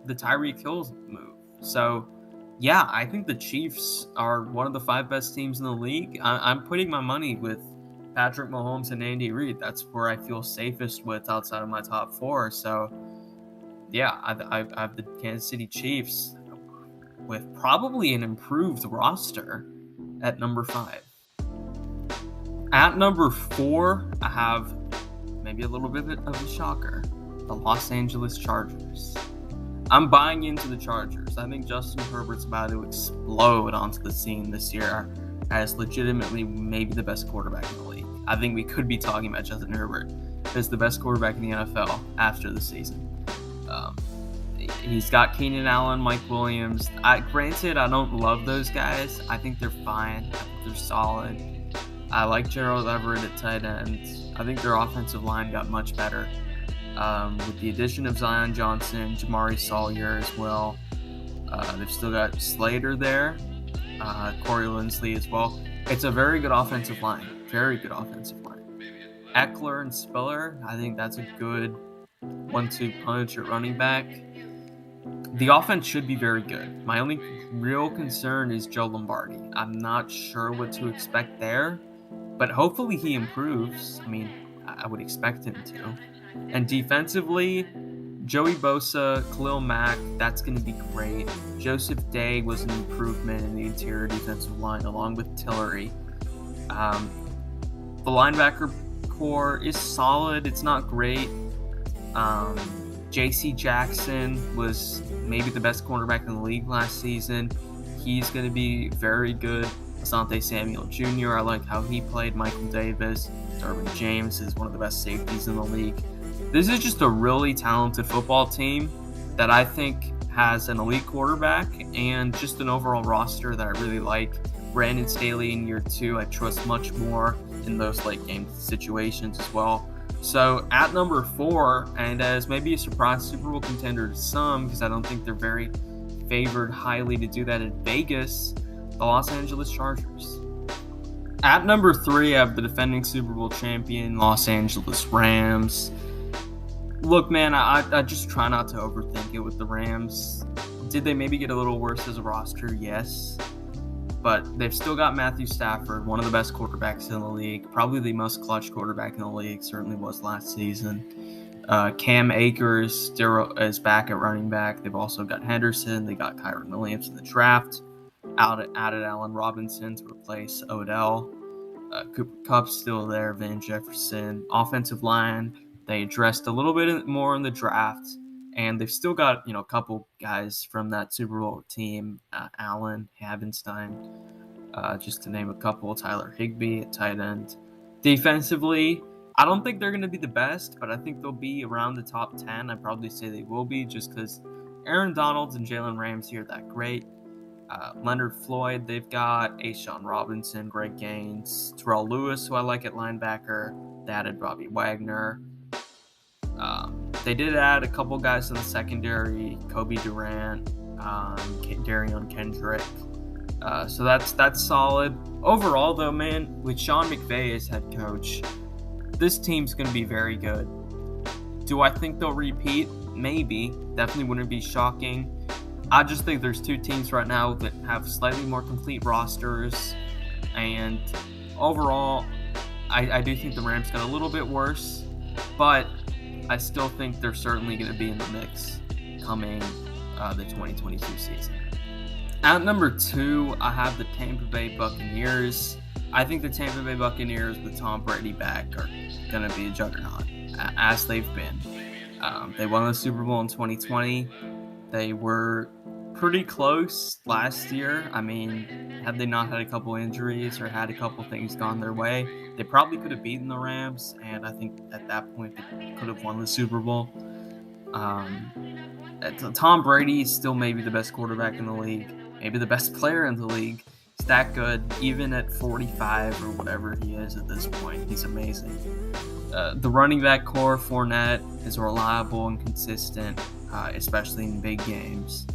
the Tyreek Hill move. So, yeah, I think the Chiefs are one of the 5 best teams in the league. I'm putting my money with Patrick Mahomes and Andy Reid. That's where I feel safest with outside of my top 4. So, yeah, I have the Kansas City Chiefs with probably an improved roster at number 5. At number 4, I have maybe a little bit of a shocker, the Los Angeles Chargers. I'm buying into the Chargers. I think Justin Herbert's about to explode onto the scene this year as legitimately maybe the best quarterback in the league. I think we could be talking about Justin Herbert as the best quarterback in the NFL after the season. He's got Keenan Allen, Mike Williams. Granted, I don't love those guys. I think they're fine. I think they're solid. I like Gerald Everett at tight end. I think their offensive line got much better with the addition of Zion Johnson, Jamari Sawyer as well. They've still got Slater there, Corey Linsley as well. It's a very good offensive line. Very good offensive line. Eckler and Spiller, I think that's a good 1-2 punch at running back. The offense should be very good. My only real concern is Joe Lombardi. I'm not sure what to expect there, but hopefully he improves. I mean, I would expect him to. And defensively, Joey Bosa, Khalil Mack, that's going to be great. Joseph Day was an improvement in the interior defensive line along with Tillery. The linebacker core is solid. It's not great. J.C. Jackson was maybe the best cornerback in the league last season. He's going to be very good. Asante Samuel Jr., I like how he played. Michael Davis. Derwin James is one of the best safeties in the league. This is just a really talented football team that I think has an elite quarterback and just an overall roster that I really like. Brandon Staley in year 2, I trust much more in those late game situations as well. So at number 4, and as maybe a surprise Super Bowl contender to some, because I don't think they're very favored highly to do that in Vegas, the Los Angeles Chargers. At number 3, I have the defending Super Bowl champion, Los Angeles Rams. Look, man, I just try not to overthink it with the Rams. Did they maybe get a little worse as a roster? Yes. But they've still got Matthew Stafford, one of the best quarterbacks in the league, probably the most clutch quarterback in the league, certainly was last season. Cam Akers is back at running back. They've also got Henderson. They got Kyren Williams in the draft. Added Allen Robinson to replace Odell. Cooper Kupp's still there. Van Jefferson. Offensive line, they addressed a little bit more in the draft. And they've still got, a couple guys from that Super Bowl team, Allen, Havenstein, just to name a couple, Tyler Higbee at tight end. Defensively, I don't think they're going to be the best, but I think they'll be around the top 10. I'd probably say they will be just because Aaron Donald and Jalen Ramsey are that great. Leonard Floyd, they've got A'Shawn Robinson, Greg Gaines, Terrell Lewis, who I like at linebacker. They added Bobby Wagner. They did add a couple guys in the secondary, Kobe Durant, Darion Kendrick. So that's solid. Overall, though, man, with Sean McVay as head coach, this team's going to be very good. Do I think they'll repeat? Maybe. Definitely wouldn't be shocking. I just think there's 2 teams right now that have slightly more complete rosters. And overall, I do think the Rams got a little bit worse. But I still think they're certainly going to be in the mix coming the 2022 season. At number 2, I have the Tampa Bay Buccaneers. I think the Tampa Bay Buccaneers with Tom Brady back are going to be a juggernaut, as they've been. They won the Super Bowl in 2020. They were pretty close last year. I mean, had they not had a couple injuries or had a couple things gone their way, they probably could have beaten the Rams, and I think at that point they could have won the Super Bowl. Tom Brady is still maybe the best quarterback in the league, maybe the best player in the league. He's that good, even at 45 or whatever he is at this point. He's amazing. The running back core, Fournette, is reliable and consistent, especially in big games.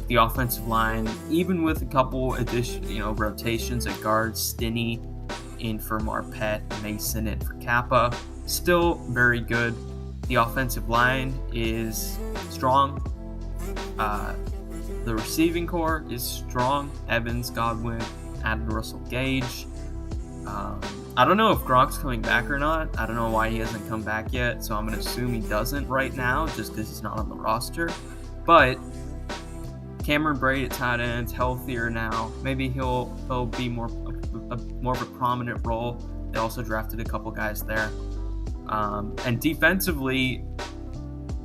The offensive line, even with a couple rotations at guards, Stinney in for Marpet, Mason in for Kappa, still very good. The offensive line is strong. The receiving core is strong. Evans, Godwin, added Russell Gage. I don't know if Gronk's coming back or not. I don't know why he hasn't come back yet, so I'm going to assume he doesn't right now just because he's not on the roster. But Cameron Brate at tight end's healthier now. Maybe he'll be more of a prominent role. They also drafted a couple guys there. And defensively,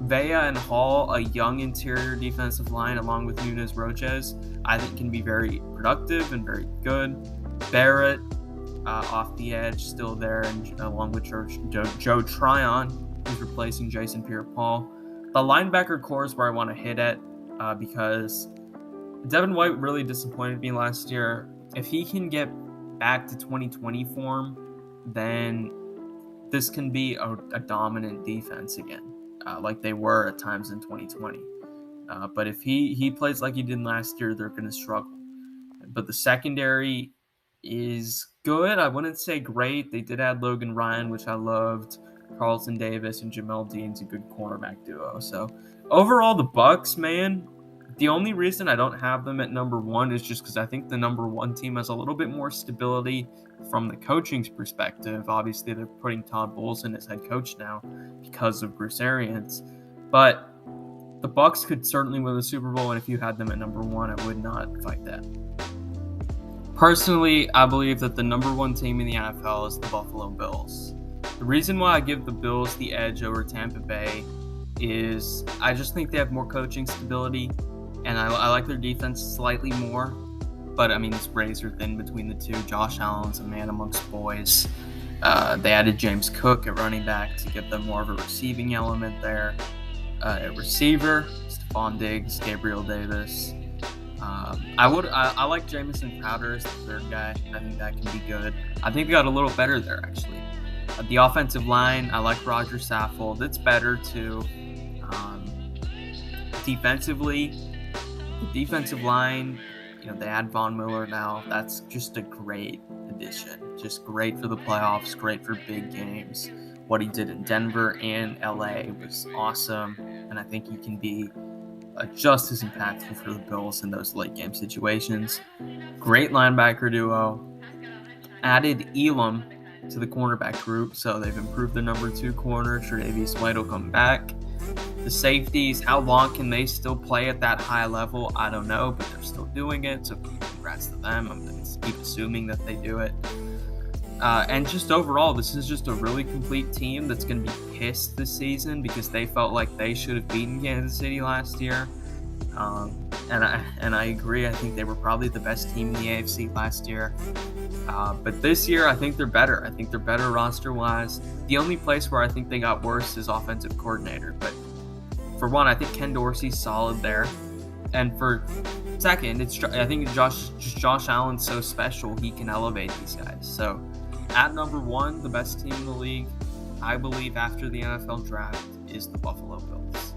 Vea and Hall, a young interior defensive line, along with Nunez Roches, I think can be very productive and very good. Barrett, off the edge, still there, and along with Joe Tryon, who's replacing Jason Pierre-Paul. The linebacker core is where I want to hit at because Devin White really disappointed me last year. If he can get back to 2020 form, then this can be a dominant defense again, like they were at times in 2020. But if he plays like he did last year, they're going to struggle. But the secondary is good. I wouldn't say great. They did add Logan Ryan, which I loved. Carlton Davis and Jamel Dean's a good cornerback duo. So overall, the Bucs, man, the only reason I don't have them at number one is just because I think the number one team has a little bit more stability from the coaching's perspective. Obviously, they're putting Todd Bowles in as head coach now because of Bruce Arians. But the Bucs could certainly win the Super Bowl, and if you had them at number one, I would not fight that. Personally, I believe that the number one team in the NFL is the Buffalo Bills. The reason why I give the Bills the edge over Tampa Bay is I just think they have more coaching stability, and I like their defense slightly more. But, I mean, it's razor thin between the two. Josh Allen's a man amongst boys. They added James Cook at running back to give them more of a receiving element there. At receiver, Stephon Diggs, Gabriel Davis. I like Jamison Crowder as the third guy. I think that can be good. I think they got a little better there, actually. The offensive line, I like Roger Saffold. It's better too. Defensively, the defensive line, they add Von Miller now. That's just a great addition. Just great for the playoffs, great for big games. What he did in Denver and LA was awesome, and I think he can be just as impactful for the Bills in those late game situations. Great linebacker duo. Added Elam to the cornerback group, so they've improved the number 2 corner. Tre'Davious White will come back. The safeties, how long can they still play at that high level? I don't know, but they're still doing it, so congrats to them. I'm going to keep assuming that they do it. And just overall, this is just a really complete team that's going to be pissed this season because they felt like they should have beaten Kansas City last year. And I agree. I think they were probably the best team in the AFC last year. But this year, I think they're better. I think they're better roster-wise. The only place where I think they got worse is offensive coordinator. But for one, I think Ken Dorsey's solid there. And for second, I think Josh Allen's so special, he can elevate these guys. So at number 1, the best team in the league, I believe after the NFL draft, is the Buffalo Bills.